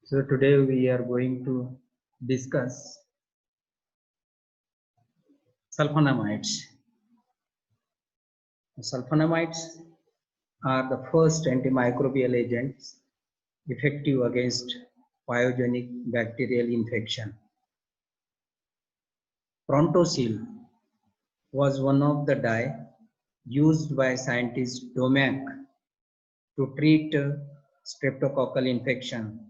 So today we are going to discuss sulfonamides. Sulfonamides are the first antimicrobial agents effective against pyogenic bacterial infection. Prontosil was one of the dye used by scientist Domack to treat streptococcal infection.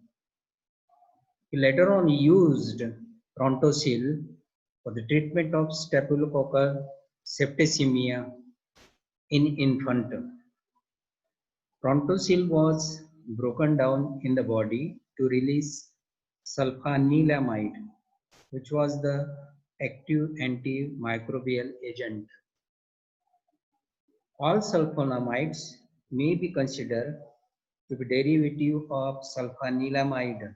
He later on used Prontosil for the treatment of Staphylococcal septicemia in infant. Prontosil was broken down in the body to release sulfanilamide, which was the active antimicrobial agent. All sulfonamides may be considered to be derivative of sulfanilamide.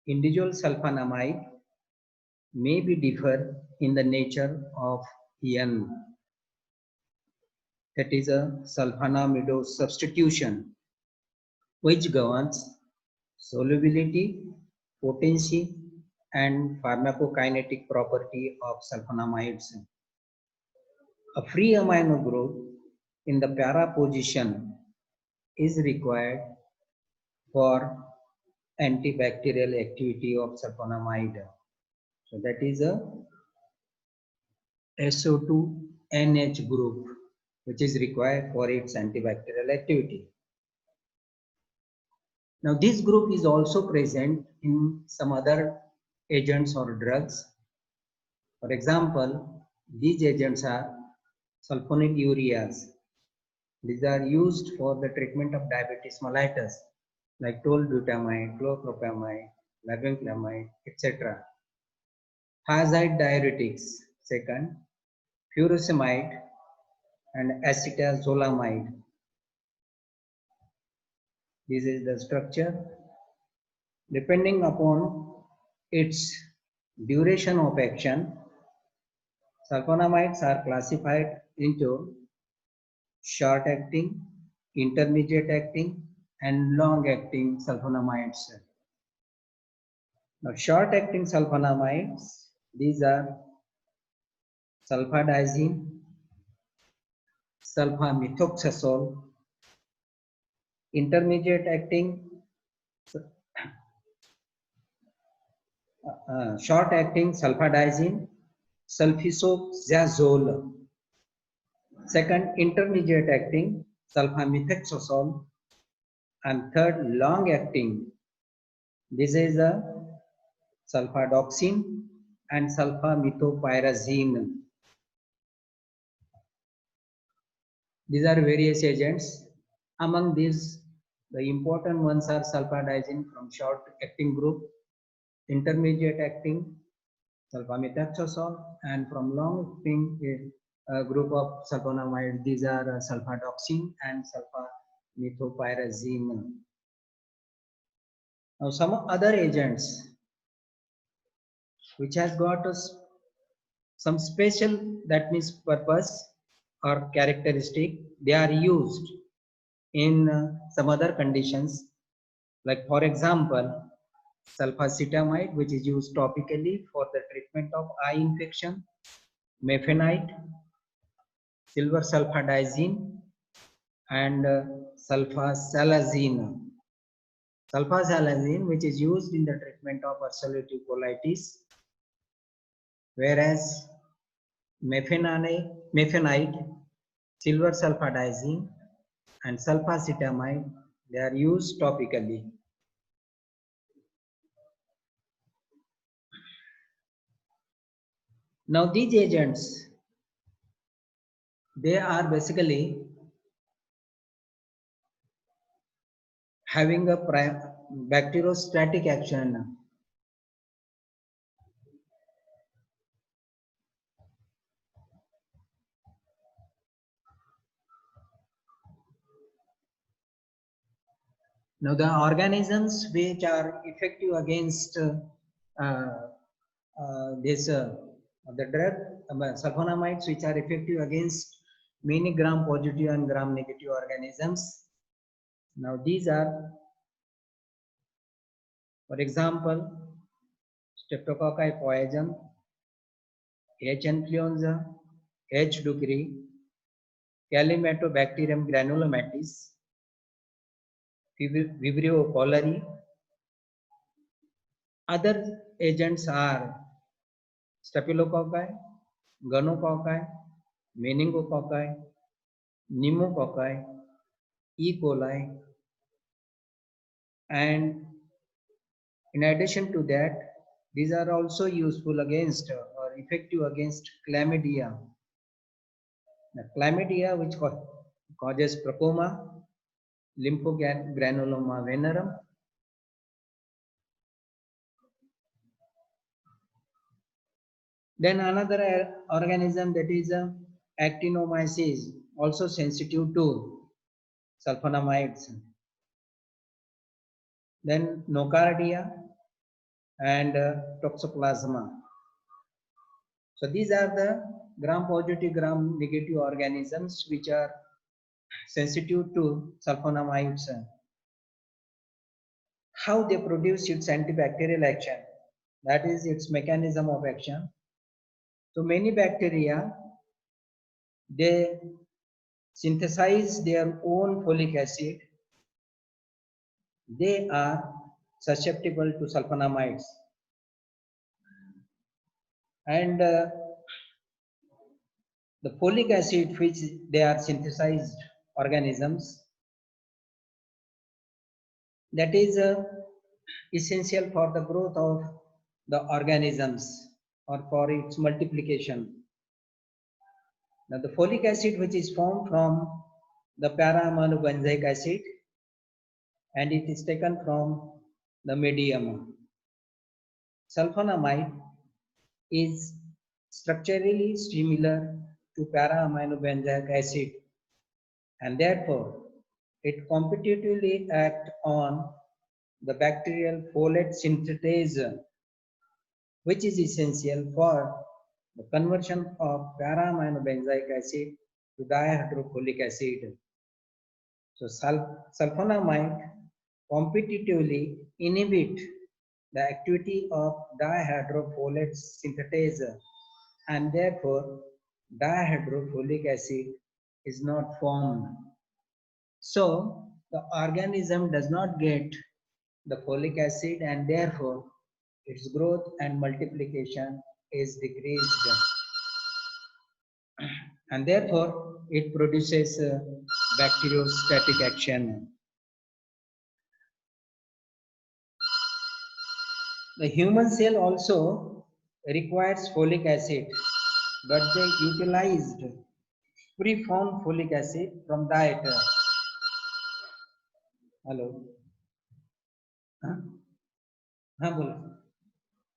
Individual sulfonamide may be differ in the nature of N, that is a sulfonamide substitution, which governs solubility, potency, and pharmacokinetic property of sulfonamides. A free amino group in the para position is required for antibacterial activity of sulfonamide. So that is a SO2NH group, which is required for its antibacterial activity. Now this group is also present in some other agents or drugs. For example, these agents are sulfonylureas. These are used for the treatment of diabetes mellitus, like tolbutamide, chlorpropamide, lercanidine, etc. Thiazide diuretics, second, furosemide and acetazolamide. This is the structure. Depending upon its duration of action, sulfonamides are classified into short-acting, intermediate-acting, and long-acting sulfonamides. Now, short-acting sulfonamides, these are sulfadiazine, sulfamethoxazole. Intermediate-acting, short-acting sulfadiazine, sulfisocazole. Second, intermediate-acting, sulfamethoxazole. And third, long-acting, this is a sulfadoxine and sulfamethoxyrazine. These are various agents. Among these, the important ones are sulfadiazine from short-acting group, intermediate-acting, sulfamethoxazole, and from long-acting group of sulfonamide, these are sulfadoxine and sulfamethoxyrazine. Now, some other agents which has got some special, that means purpose or characteristic, they are used in some other conditions, like for example sulfacetamide, which is used topically for the treatment of eye infection, mefenite, silver sulfadiazine, and sulfasalazine. Sulfasalazine, which is used in the treatment of ulcerative colitis, whereas mefenite, silver sulfadiazine, and sulfacetamide, they are used topically. Now these agents, they are basically having a bacteriostatic action. Now the organisms which are effective against the drug sulfonamides, which are effective against many gram positive and gram negative organisms. Now these are For example, Streptococci poison, H. influenza, H. ducreyi, Calymathobacterium granulomatis, Vibrio cholerae. Other agents are Staphylococci, Gonococci, Meningococci, Pneumococci, E. coli, and in addition to that, these are also useful against or effective against chlamydia. The chlamydia, which causes trachoma, lymphogranuloma venerum. Then another organism, that is actinomyces, also sensitive to sulfonamides. Then nocardia and toxoplasma. So these are the gram positive, gram negative organisms which are sensitive to sulfonamides. How they produce its antibacterial action, that is its mechanism of action. So many bacteria, they synthesize their own folic acid. They are susceptible to sulfonamides. And the folic acid which they are synthesized organisms, that is essential for the growth of the organisms or for its multiplication. Now the folic acid which is formed from the para-aminobenzoic acid, and it is taken from the medium. Sulfonamide is structurally similar to para-aminobenzoic acid, and therefore it competitively acts on the bacterial folate synthetase, which is essential for the conversion of para-aminobenzoic acid to dihydrofolic acid. So sulfonamide competitively inhibit the activity of dihydrofolate synthetase, and therefore dihydrofolic acid is not formed. So the organism does not get the folic acid, and therefore its growth and multiplication is decreased, and therefore it produces bacteriostatic action. The human cell also requires folic acid, but they utilized preformed folic acid from diet. Hello. हाँ हाँ बोला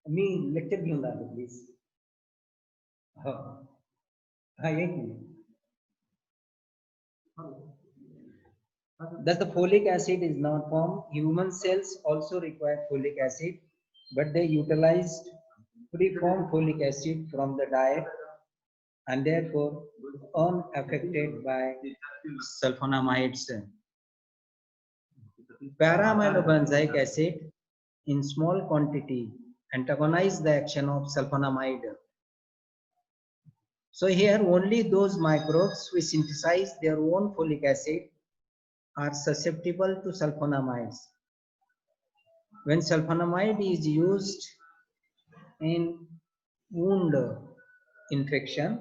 मी lecture घेऊन राहिलो please. हो हाँ एक minute. Thus the folic acid is not formed. Human cells also require folic acid, but they utilized preformed folic acid from the diet, and therefore unaffected by sulfonamides. Para-aminobenzoic acid in small quantity antagonize the action of sulfonamide. So here only those microbes which synthesize their own folic acid are susceptible to sulfonamides. When sulfonamide is used in wound infection,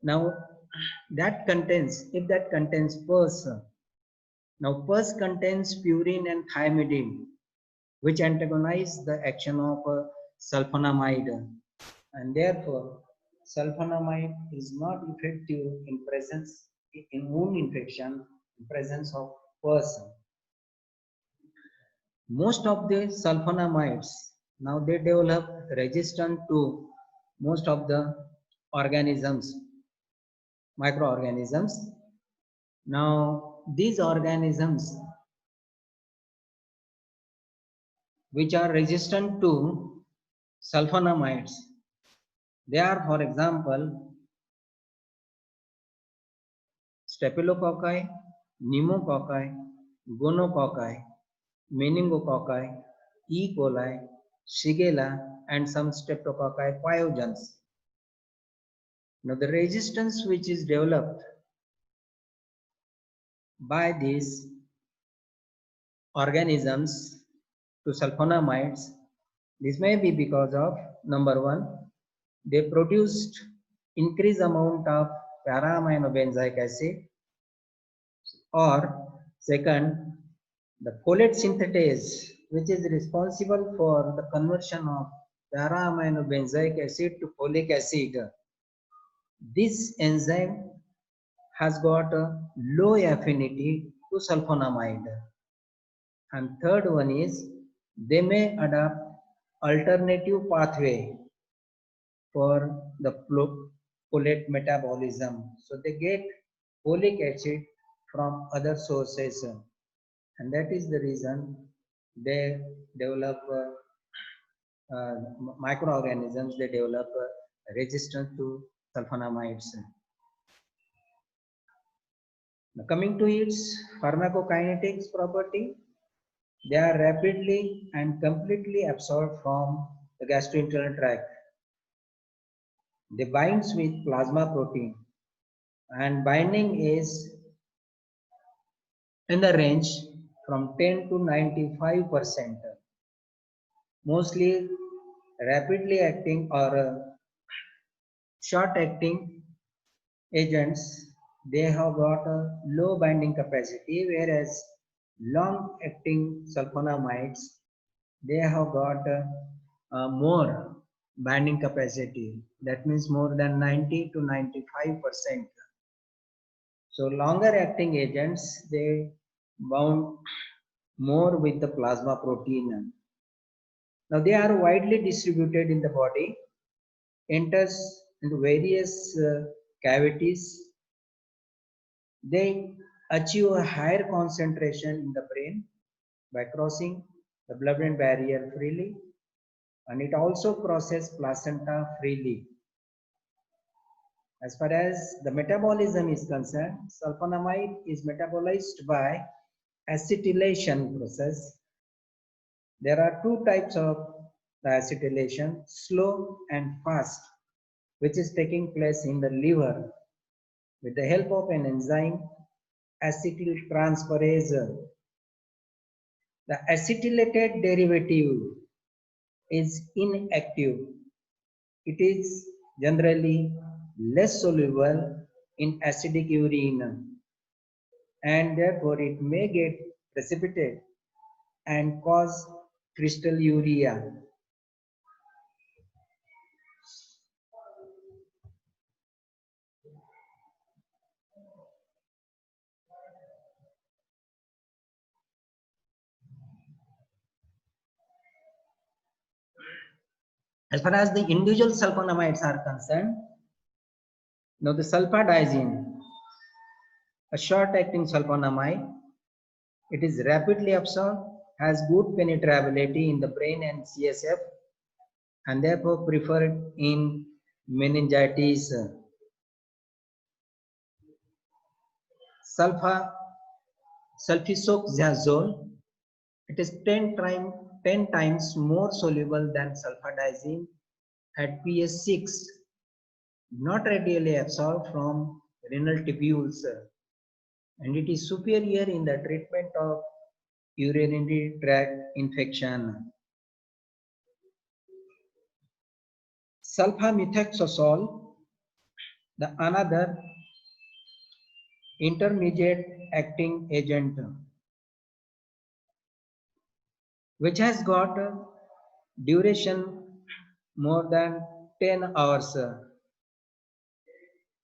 now that contains, if that contains pus, now pus contains purine and thymidine, which antagonize the action of sulfonamide, and therefore sulfonamide is not effective in presence in wound infection in presence of pus. Most of the sulfonamides, now they develop resistance to most of the organisms, microorganisms. Now these organisms which are resistant to sulfonamides, they are, for example, Staphylococcus, Pneumococci, Gonococci, Meningococci, E. coli, Shigella, and some Streptococci pyogens. Now, the resistance which is developed by these organisms to sulfonamides, this may be because of number one, they produced increased amount of para-aminobenzoic acid, or second, the folate synthetase which is responsible for the conversion of para-aminobenzoic acid to folic acid. This enzyme has got a low affinity to sulfonamide. And third one is they may adopt alternative pathway for the folate metabolism. So they get folic acid from other sources, and that is the reason they develop microorganisms. They develop resistance to sulfonamides. Now, coming to its pharmacokinetics property, they are rapidly and completely absorbed from the gastrointestinal tract. They binds with plasma protein, and binding is in the range from 10 to 95%. Mostly rapidly acting or short acting agents, they have got a low binding capacity, whereas long acting sulfonamides, they have got more binding capacity. That means more than 90 to 95%. So longer acting agents, they bound more with the plasma protein. Now they are widely distributed in the body, enters into various cavities. They achieve a higher concentration in the brain by crossing the blood-brain barrier freely, and it also crosses placenta freely. As far as the metabolism is concerned, sulfonamide is metabolized by acetylation process. There are two types of the acetylation, slow and fast, which is taking place in the liver with the help of an enzyme acetyltransferase. The acetylated derivative is inactive. It is generally less soluble in acidic urine, and therefore it may get precipitate and cause crystalluria. As far as the individual sulfonamides are concerned, now the sulfadiazine, a short-acting sulfonamide, it is rapidly absorbed, has good penetrability in the brain and CSF, and therefore preferred in meningitis. Sulfasalfisocxazole, it is 10 times more soluble than sulfadiazine at pH 6, not readily absorbed from renal tubules, and it is superior in the treatment of urinary tract infection. Sulfamethoxazole, the another intermediate acting agent, which has got a duration more than 10 hours,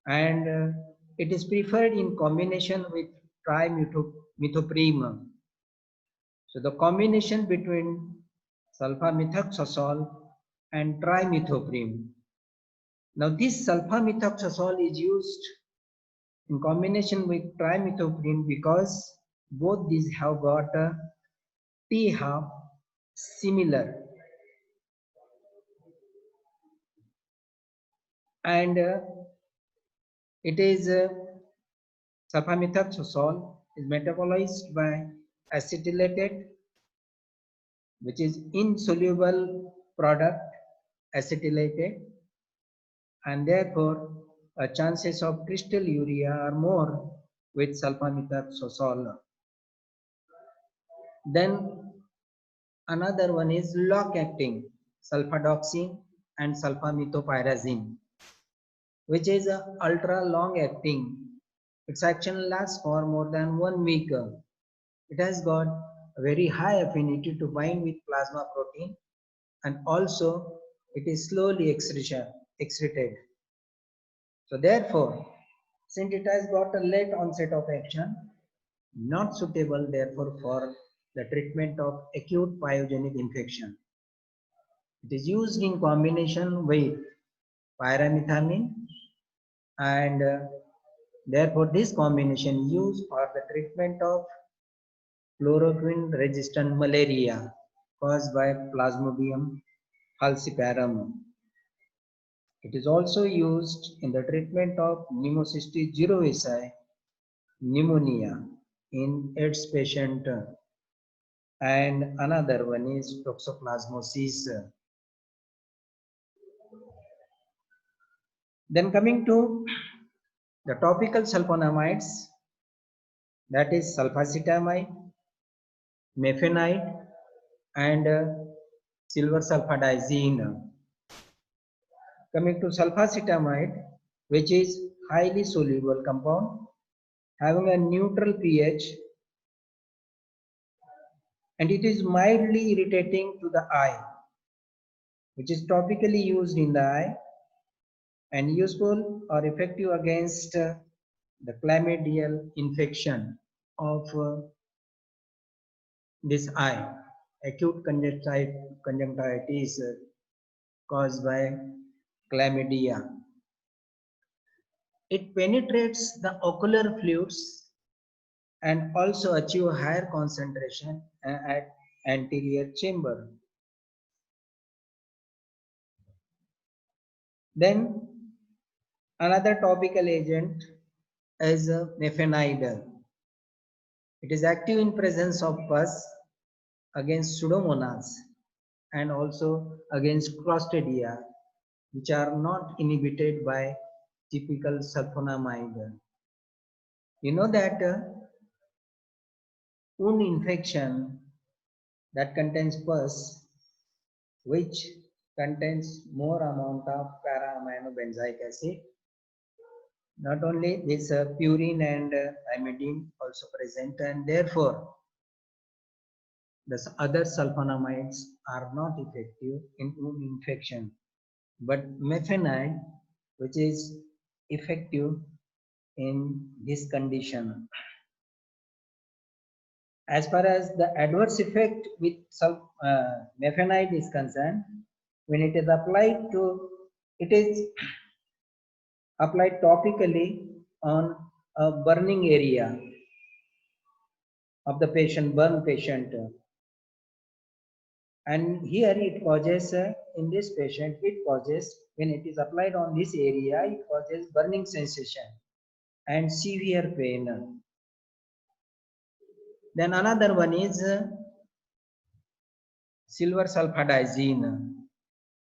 and it is preferred in combination with trimethoprim. So the combination between sulfamethoxazole and trimethoprim. Now this sulfamethoxazole is used in combination with trimethoprim because both these have got a T-half similar, and it is sulfamethoxazole is metabolized by acetylated which is insoluble product acetylated, and therefore chances of crystal urea are more with sulfamethoxazole. Then another one is lock acting sulfadoxine and sulfamethoxyrazine, which is ultra long acting. Its action lasts for more than 1 week. It has got a very high affinity to bind with plasma protein, and also it is slowly excreted. So therefore, since it has got a late onset of action, not suitable therefore for the treatment of acute pyogenic infection. It is used in combination with pyrimethamine, and therefore this combination used for the treatment of chloroquine resistant malaria caused by Plasmodium falciparum. It is also used in the treatment of Pneumocystis jirovecii pneumonia in AIDS patient, and another one is toxoplasmosis. Then coming to the topical sulfonamides, that is sulfacetamide, mefenide, and silver sulfadiazine. Coming to sulfacetamide, which is highly soluble compound having a neutral pH, and it is mildly irritating to the eye, which is topically used in the eye and useful or effective against the chlamydial infection of this eye, acute conjunctivitis caused by chlamydia. It penetrates the ocular fluids and also achieve higher concentration at anterior chamber. Then another topical agent is mefenide. It is active in presence of pus against Pseudomonas and also against Clostridia, which are not inhibited by typical sulfonamide. You know that wound infection that contains pus, which contains more amount of para-aminobenzoic acid. Not only this purine and imidine also present, and therefore the other sulfonamides are not effective in wound infection, but mefenide, which is effective in this condition. As far as the adverse effect with mefenide is concerned, when it is applied topically on a burning area of the patient, burn patient. And here it causes, in this patient, it causes, when it is applied on this area, it causes burning sensation and severe pain. Then another one is silver sulfadiazine,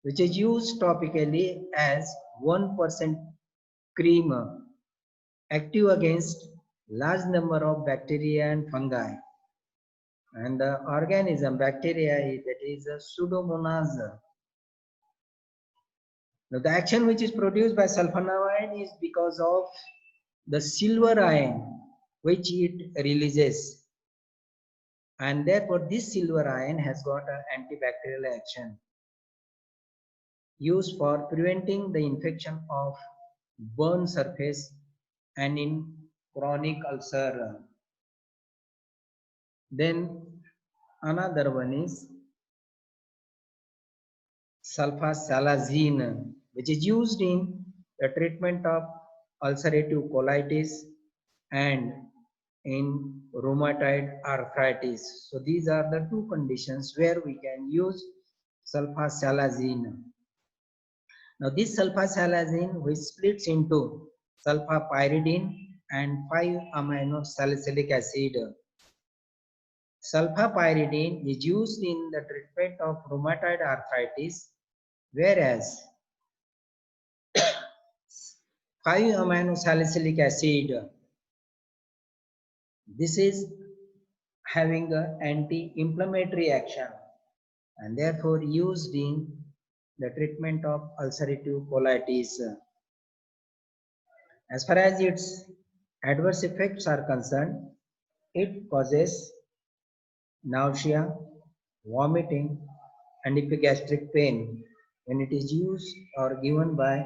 which is used topically as 1% cream, active against large number of bacteria and fungi. And the organism, bacteria, that is Pseudomonas. Now, the action which is produced by sulfonamide is because of the silver ion which it releases, and therefore this silver ion has got an antibacterial action used for preventing the infection of burn surface and in chronic ulcer. Then another one is sulfasalazine, which is used in the treatment of ulcerative colitis and in rheumatoid arthritis. So these are the two conditions where we can use sulfasalazine. Now this sulfasalazine, which splits into sulfapyridine and 5-amino salicylic acid, sulfapyridine is used in the treatment of rheumatoid arthritis, whereas 5-aminosalicylic acid, this is having an anti-inflammatory action and therefore used in the treatment of ulcerative colitis. As far as its adverse effects are concerned, it causes nausea, vomiting, and epigastric pain when it is used or given by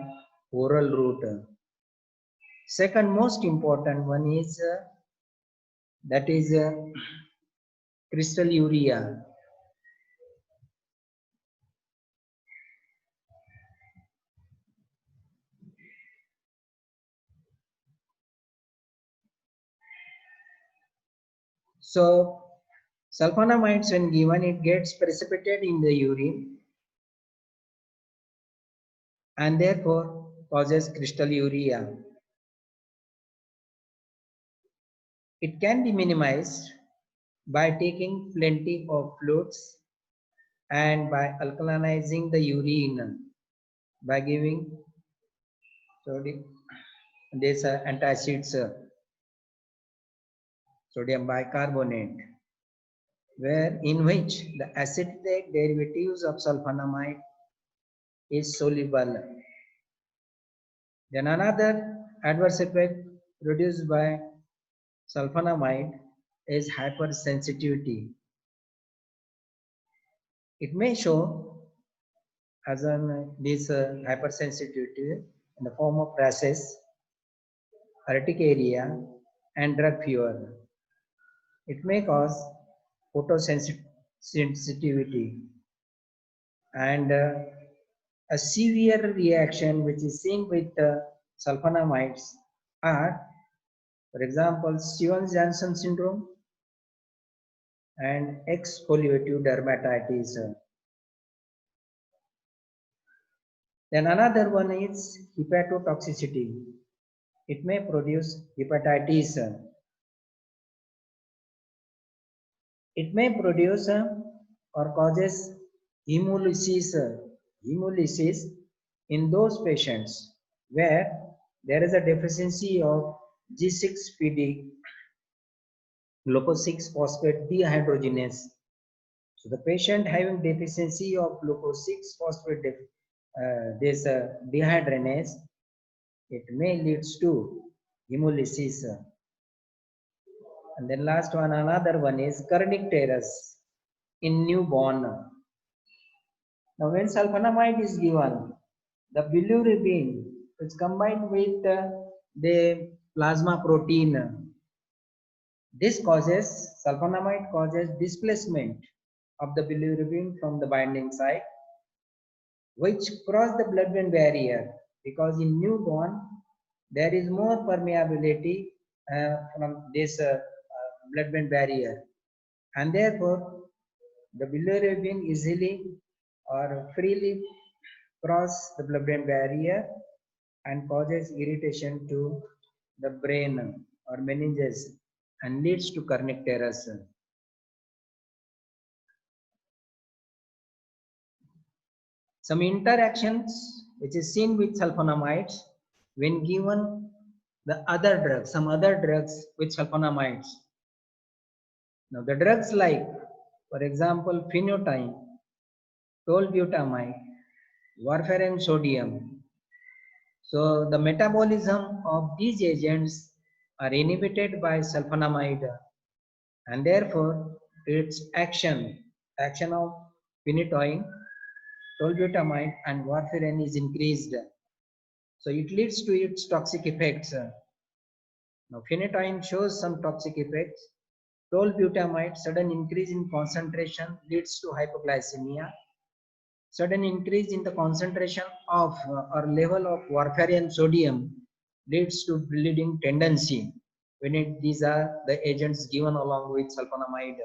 oral route. Second most important one is that is crystal urea. So sulfonamides when given, it gets precipitated in the urine and therefore causes crystal urea. It can be minimized by taking plenty of fluids and by alkalinizing the urine by giving this antacids, sodium bicarbonate, where in which the acetic derivatives of sulfonamide is soluble. Then another adverse effect produced by sulfonamide is hypersensitivity. It may show as this hypersensitivity in the form of rashes, urticaria, and drug fever. It may cause photosensitivity and a severe reaction which is seen with sulfonamides are, for example, Stevens-Johnson syndrome and exfoliative dermatitis. Then another one is hepatotoxicity. It may produce hepatitis. It may produce or causes hemolysis, hemolysis in those patients where there is a deficiency of G6PD, glucose 6 phosphate dehydrogenase. So the patient having deficiency of glucose 6 phosphate dehydrogenase, it may leads to hemolysis. And then last one, another one is kernicterus in newborn. Now when sulfonamide is given, the bilirubin is combined with the plasma protein. This causes, sulfonamide causes displacement of the bilirubin from the binding site, which cross the blood-brain barrier, because in newborn there is more permeability from this blood-brain barrier, and therefore the bilirubin easily or freely cross the blood-brain barrier and causes irritation to the brain or meninges and leads to kernicterus. Some interactions which is seen with sulfonamides when given the other drugs, some other drugs with sulfonamides. Now the drugs like, for example, phenytoin, tolbutamide, warfarin sodium. So the metabolism of these agents are inhibited by sulfonamide, and therefore its action of phenytoin, tolbutamide and warfarin is increased. So it leads to its toxic effects. Now phenytoin shows some toxic effects. Tolbutamide, sudden increase in concentration leads to hypoglycemia. Sudden increase in the concentration of or level of warfarin sodium leads to bleeding tendency when these are the agents given along with sulfonamide.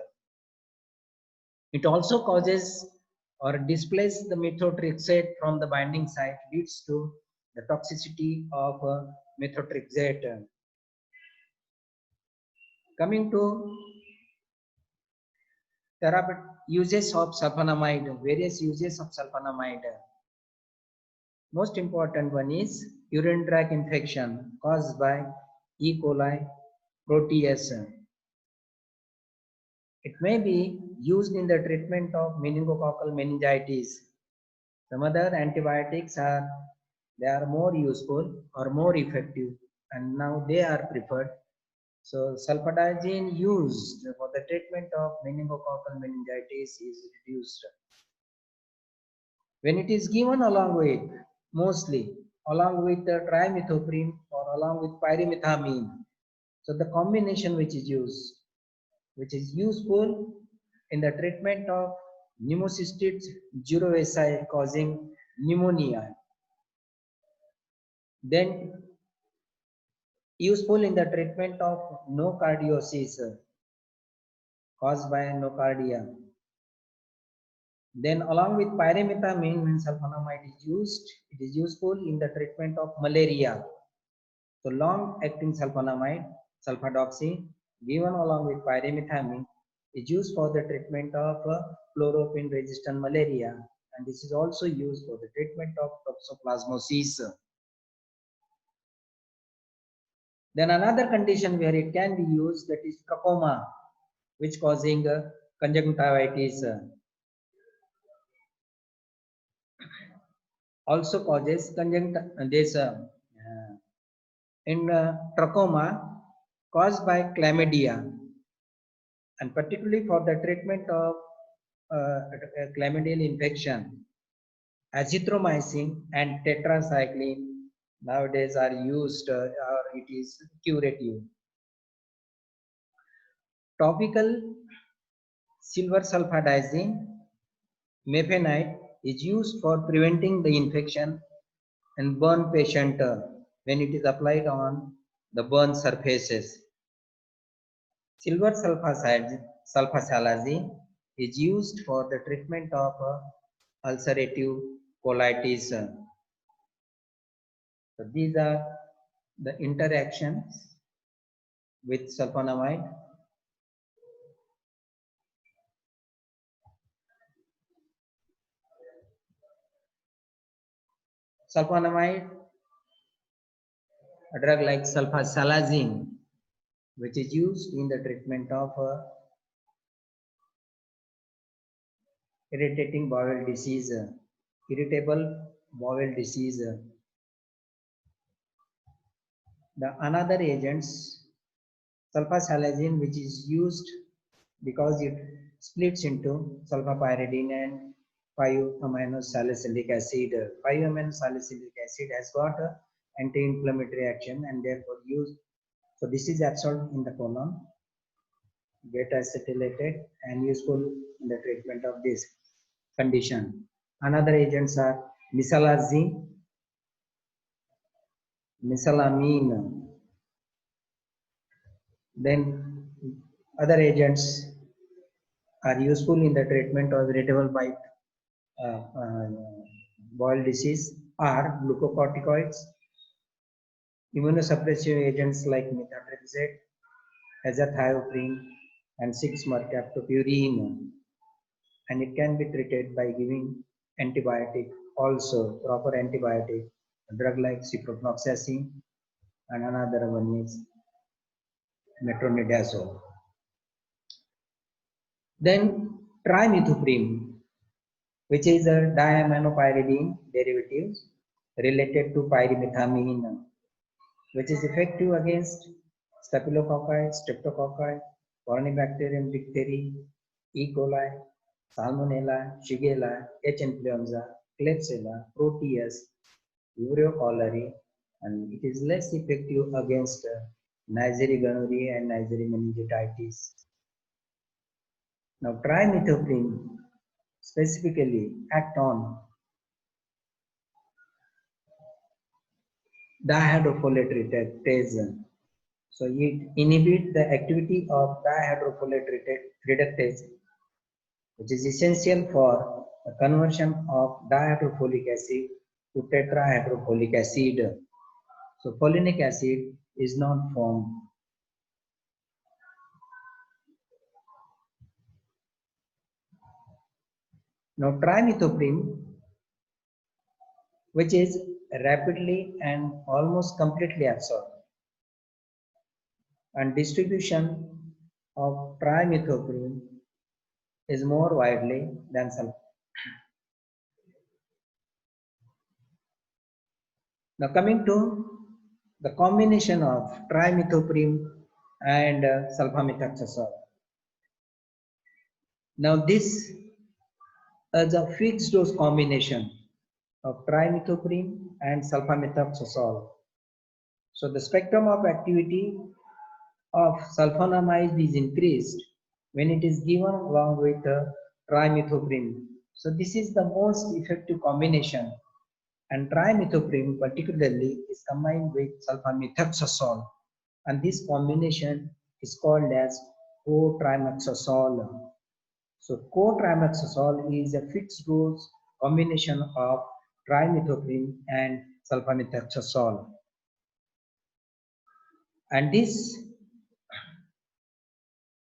It also causes or displaces the methotrexate from the binding site, leads to the toxicity of methotrexate. Coming to There are uses of sulfonamide, various uses of sulfonamide. Most important one is urinary tract infection caused by E. coli proteus. It may be used in the treatment of meningococcal meningitis. Some other antibiotics they are more useful or more effective, and now they are preferred. So sulfadiazine used for the treatment of meningococcal meningitis is reduced. When it is given along with, mostly along with the trimethoprim or along with pyrimethamine, so the combination which is used, which is useful in the treatment of pneumocystis jirovecii causing pneumonia, then useful in the treatment of nocardiosis caused by nocardia. Then along with pyrimethamine when sulfonamide is used, it is useful in the treatment of malaria. So long-acting sulfonamide, sulfadoxine, given along with pyrimethamine, is used for the treatment of chloroquine-resistant malaria, and this is also used for the treatment of toxoplasmosis. Then another condition where it can be used, that is trachoma, which causing conjunctivitis. Also causes trachoma caused by chlamydia, and particularly for the treatment of chlamydial infection, azithromycin and tetracycline nowadays are used or it is curative. Topical silver sulfadiazine mefenide is used for preventing the infection and burn patient when it is applied on the burn surfaces. Silver sulfasalazine is used for the treatment of ulcerative colitis. So these are the interactions with sulfonamide. Sulfonamide, a drug like sulfasalazine, which is used in the treatment of irritating bowel disease, irritable bowel disease. The another agents, sulfasalazine, which is used because it splits into sulfapyridine and 5-amino-salicylic acid. 5-amino-salicylic acid has got an anti-inflammatory action and therefore used. So this is absorbed in the colon, get acetylated and useful in the treatment of this condition. Another agents are mesalazine, mesalamine. Then other agents are useful in the treatment of irritable bowel disease are glucocorticoids, immunosuppressive agents like methotrexate, azathioprine, and 6-mercaptopurine, and it can be treated by giving antibiotic also, proper antibiotic, a drug like ciprofloxacin, and another one is metronidazole. Then trimethoprim, which is a diaminopyridine derivative related to pyrimethamine, which is effective against Staphylococcus, Streptococcus, Corynebacterium diphtheria, E. coli, Salmonella, Shigella, H. influenza, Klebsiella, Proteus, Vibrio cholerae, and it is less effective against Neisseria gonorrhea and Neisseria meningitis. Now, trimethoprim specifically act on dihydrofolate reductase. So it inhibits the activity of dihydrofolate reductase, which is essential for the conversion of dihydrofolic acid to tetrahydrofolic acid. So folinic acid is not formed. Now trimethoprim, which is rapidly and almost completely absorbed, and distribution of trimethoprim is more widely than sulfonylurea. Now coming to the combination of trimethoprim and sulfamethoxazole. Now this is a fixed dose combination of trimethoprim and sulfamethoxazole. So the spectrum of activity of sulfonamide is increased when it is given along with trimethoprim. So this is the most effective combination, and trimethoprim particularly is combined with sulfamethoxazole, and this combination is called as cotrimoxazole. So cotrimoxazole is a fixed dose combination of trimethoprim and sulfamethoxazole, and this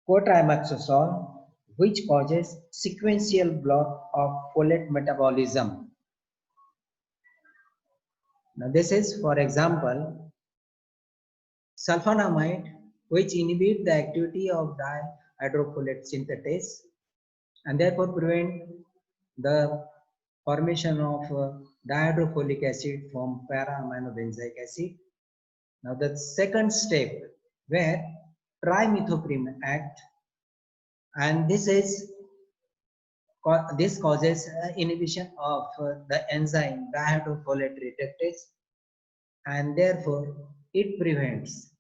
cotrimoxazole, which causes sequential block of folate metabolism. Now this is, for example, sulfonamide, which inhibit the activity of dihydrofolate synthetase and therefore prevent the formation of dihydrofolic acid from para-aminobenzoic acid. Now the second step where trimethoprim act, and this causes inhibition of the enzyme dihydrofolate reductase, and therefore it prevents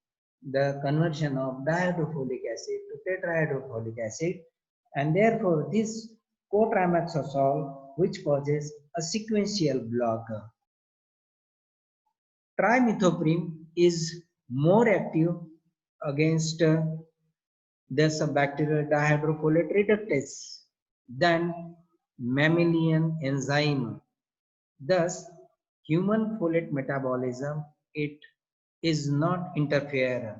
the conversion of dihydrofolic acid to tetrahydrofolic acid, and therefore this cotrimoxazole, which causes a sequential block. Trimethoprim is more active against this bacterial dihydrofolate reductase than mammalian enzyme. Thus, human folate metabolism it is not interfere.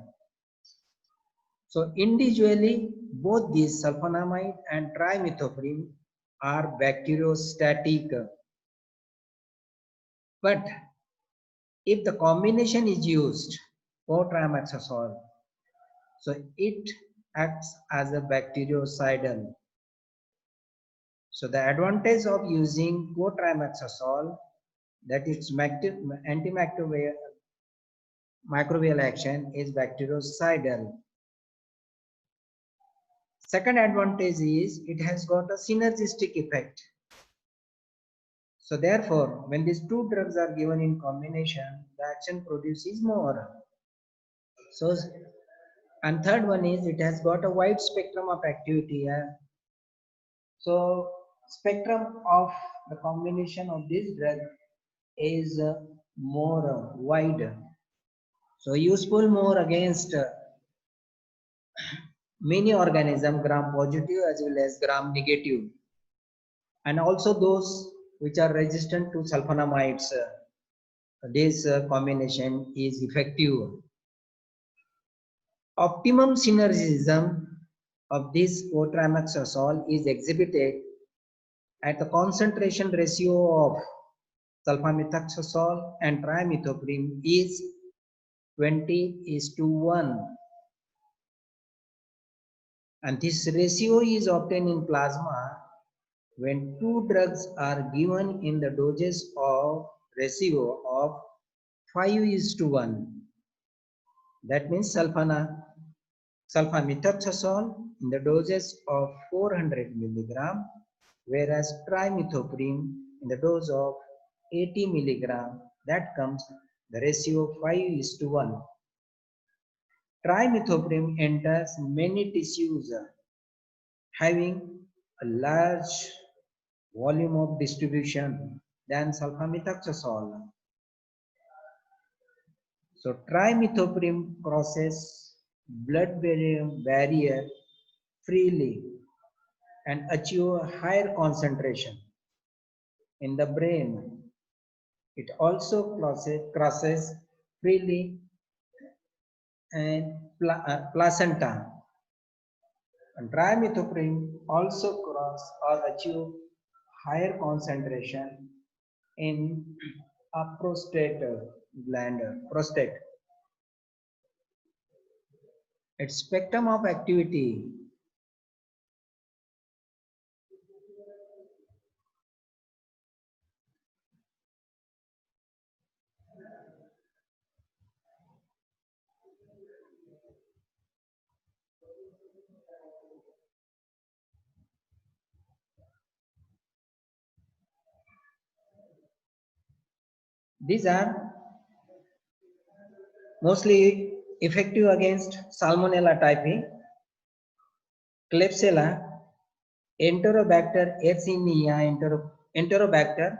So individually, both these sulfonamide and trimethoprim are bacteriostatic. But if the combination is used for trimethazole, so it acts as a bactericidal. So the advantage of using cotrimethazole, that its antimicrobial action is bactericidal. Second advantage is it has got a synergistic effect. So therefore, when these two drugs are given in combination, the action produces more. So, and third one is it has got a wide spectrum of activity. So spectrum of the combination of this drug is more wide. So useful more against many organisms gram positive as well as gram negative, and also those which are resistant to sulfonamides. This combination is effective. Optimum synergism of this cotrimoxazole is exhibited at the concentration ratio of sulfamethoxazole and trimethoprim is 20:1, and this ratio is obtained in plasma when two drugs are given in the doses of ratio of 5:1. That means sulfamethoxazole in the doses of 400 milligram, whereas trimethoprim in the dose of 80 milligram. That comes the ratio 5:1. Trimethoprim enters many tissues having a large volume of distribution than sulfamethoxazole. So trimethoprim crosses blood-brain barrier freely and achieve a higher concentration in the brain. It also crosses freely and placenta. And trimethoprim also cross or achieve higher concentration in a prostate gland, prostate. Its spectrum of activity. These are mostly effective against Salmonella typhi, Klebsiella, Enterobacter yersinia, Enterobacter.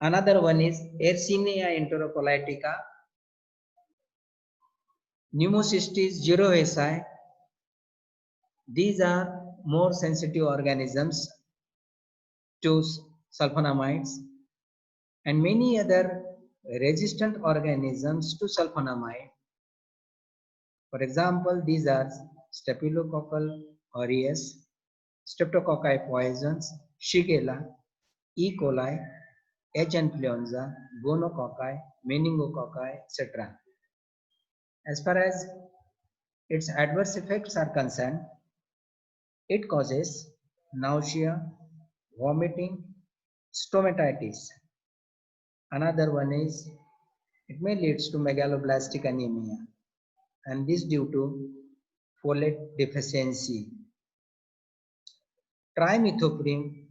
Another one is Yersinia enterocolitica, Pneumocystis jirovecii. These are more sensitive organisms to sulfonamides, and many other resistant organisms to sulfonamide. For example, these are Staphylococcal aureus, Streptococci poisons, Shigella, E. coli, H. influenza, Gonococci, Meningococci, etc. As far as its adverse effects are concerned, it causes nausea, vomiting, stomatitis. Another one is it may lead to megaloblastic anemia, and this due to folate deficiency. Trimethoprim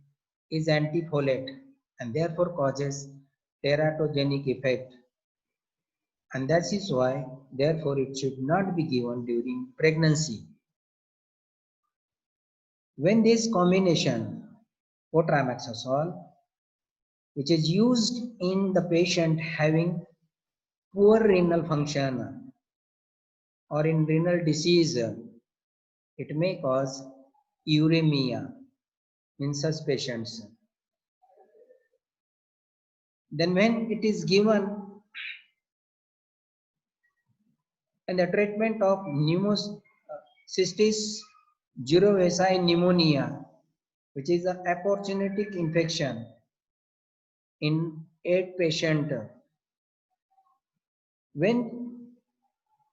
is antifolate and therefore causes teratogenic effect, and that is why therefore it should not be given during pregnancy. When this combination cotrimoxazole, which is used in the patient having poor renal function or in renal disease, it may cause uremia in such patients. Then when it is given in the treatment of Pneumocystis jirovecii pneumonia, which is an opportunistic infection in AIDS patient, when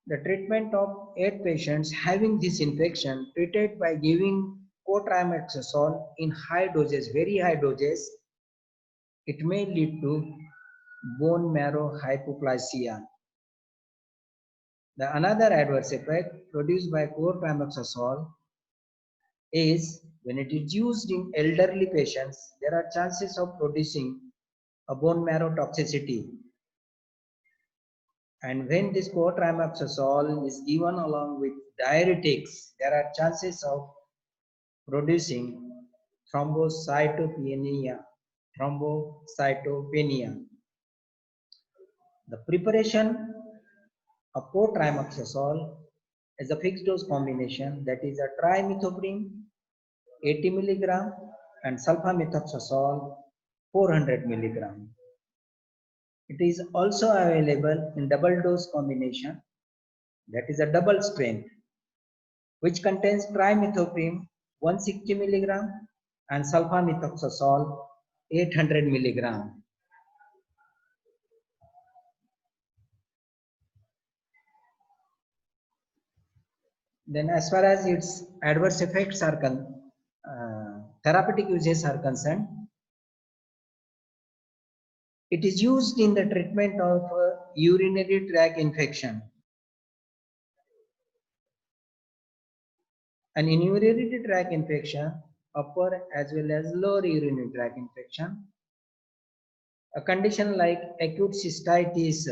the treatment of AIDS patients having this infection treated by giving cotrimoxazole in high doses, very high doses, it may lead to bone marrow hypoplasia. The another adverse effect produced by cotrimoxazole is when it is used in elderly patients, there are chances of producing a bone marrow toxicity. And when this cotrimoxazole is given along with diuretics, there are chances of producing thrombocytopenia. The preparation of cotrimoxazole is a fixed dose combination, that is a trimethoprim 80 mg and sulfamethoxazole 400 mg. It is also available in double dose combination, that is a double strength, which contains trimethoprim 160 mg and sulfamethoxazole 800 mg. Then as far as its adverse effects are therapeutic uses are concerned, it is used in the treatment of urinary tract infection. And in urinary tract infection, upper as well as lower urinary tract infection, a condition like acute cystitis,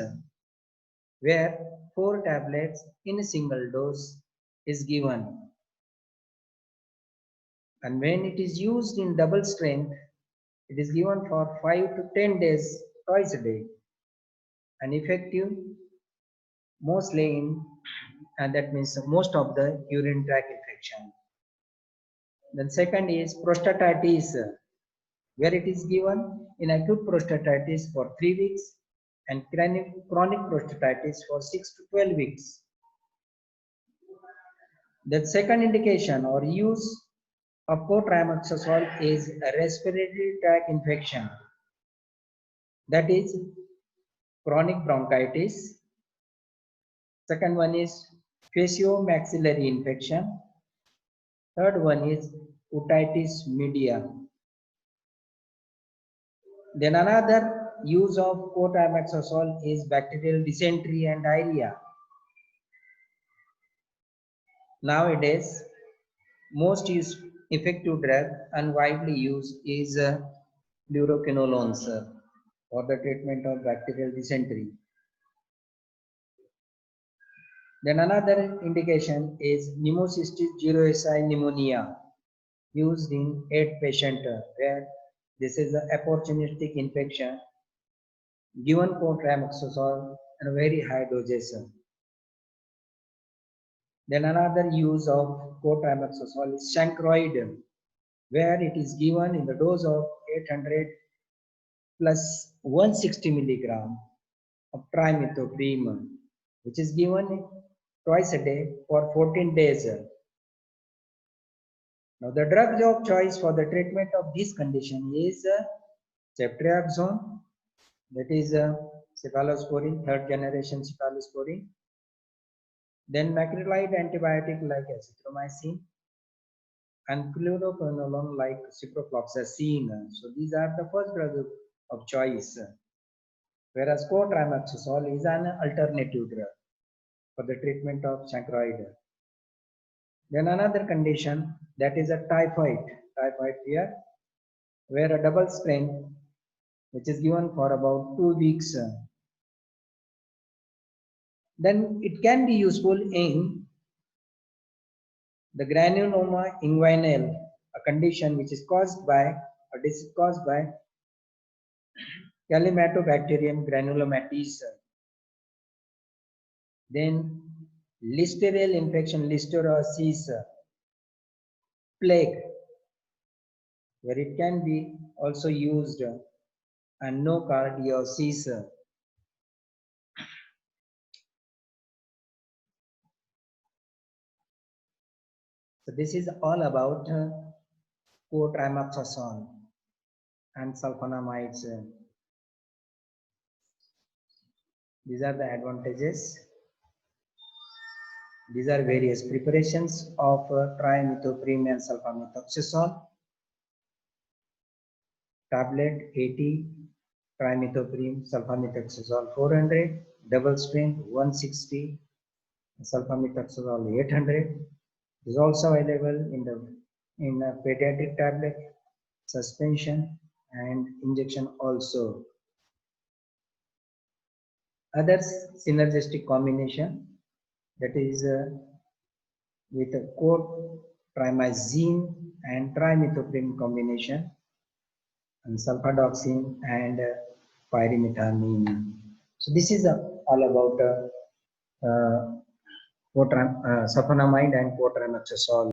where 4 tablets in a single dose is given. And when it is used in double strength, it is given for 5 to 10 days twice a day, and effective mostly in, and that means most of the urinary tract infection. Then second is prostatitis, where it is given in acute prostatitis for 3 weeks and chronic prostatitis for 6 to 12 weeks. The second indication or use of cotrimoxazole is a respiratory tract infection, that is chronic bronchitis. Second one is faciomaxillary infection. Third one is otitis media. Then another use of cotrimoxazole is bacterial dysentery and diarrhea. Nowadays, most effective drug and widely used is fluoroquinolones for the treatment of bacterial dysentery. Then another indication is pneumocystis jirovecii pneumonia used in 8 patients where this is an opportunistic infection given cotrimoxazole and very high doses. Then another use of cotrimoxazole is chancroid, where it is given in the dose of 800 plus 160 milligram of trimethoprim, which is given twice a day for 14 days. Now, the drug of choice for the treatment of this condition is ceftriaxone, that is cephalosporin, third generation cephalosporin. Then macrolide antibiotic like azithromycin and fluoroquinolone like ciprofloxacin. So these are the first drugs of choice, whereas cotrimoxazole is an alternative drug for the treatment of chancroid. Then another condition, that is a typhoid fever, where a double strength which is given for about 2 weeks. Then it can be useful in the granuloma inguinale, a condition which is caused by Calymathobacterium granulomatis. Then listerial infection, listeriosis, plague, where it can be also used, and nocardiosis. So this is all about cotrimoxazole and sulfonamides. These are the advantages. These are various preparations of trimethoprim and sulfamethoxazole. Tablet 80, trimethoprim, sulfamethoxazole 400, double strength 160, sulfamethoxazole 800. It is also available in a pediatric tablet, suspension and injection also. Other synergistic combination, that is with a cotrimazine and trimethoprim combination, and sulfadoxine and pyrimethamine. So this is all about sulfonamide and cotrimoxazole.